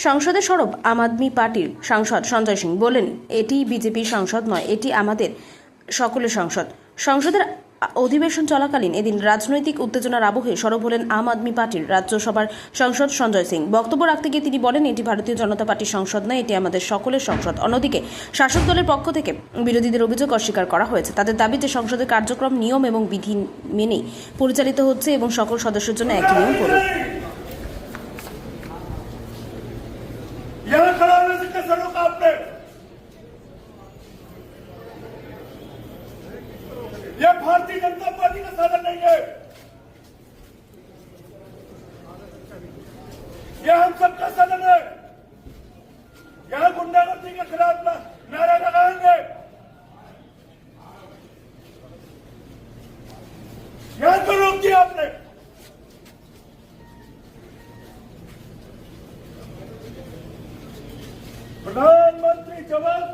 সংসদে সরব আম আদমি পার্টির সাংসদ সঞ্জয় সিং বলেন, এটি বিজেপির সংসদ নয়, এটি আমাদের সকলের সংসদ। সংসদের অধিবেশন চলাকালীন এদিন রাজনৈতিক উত্তেজনার আবহে সরব হলেন আম আদমি পার্টির রাজ্যসভার সাংসদ সঞ্জয় সিং। বক্তব্য রাখতে গিয়ে তিনি বলেন, এটি ভারতীয় জনতা পার্টির সংসদ নয়, এটি আমাদের সকলের সংসদ। অন্যদিকে শাসক দলের পক্ষ থেকে বিরোধীদের অভিযোগ অস্বীকার করা হয়েছে। তাদের দাবি যে সংসদের কার্যক্রম নিয়ম এবং বিধি মেনেই পরিচালিত হচ্ছে এবং সকল সদস্যের জন্য একই নিয়ম প্রয়োগ। यहाँ खड़ा होने से कैसे रोका आपने? यह भारतीय जनता पार्टी का साधन नहीं है, यह हम सबका साधन है। यहाँ गुंडागर्दी के खिलाफ नारा लगाएंगे, यहाँ तो रोक दिया आपने। प्रधानमंत्री जवाब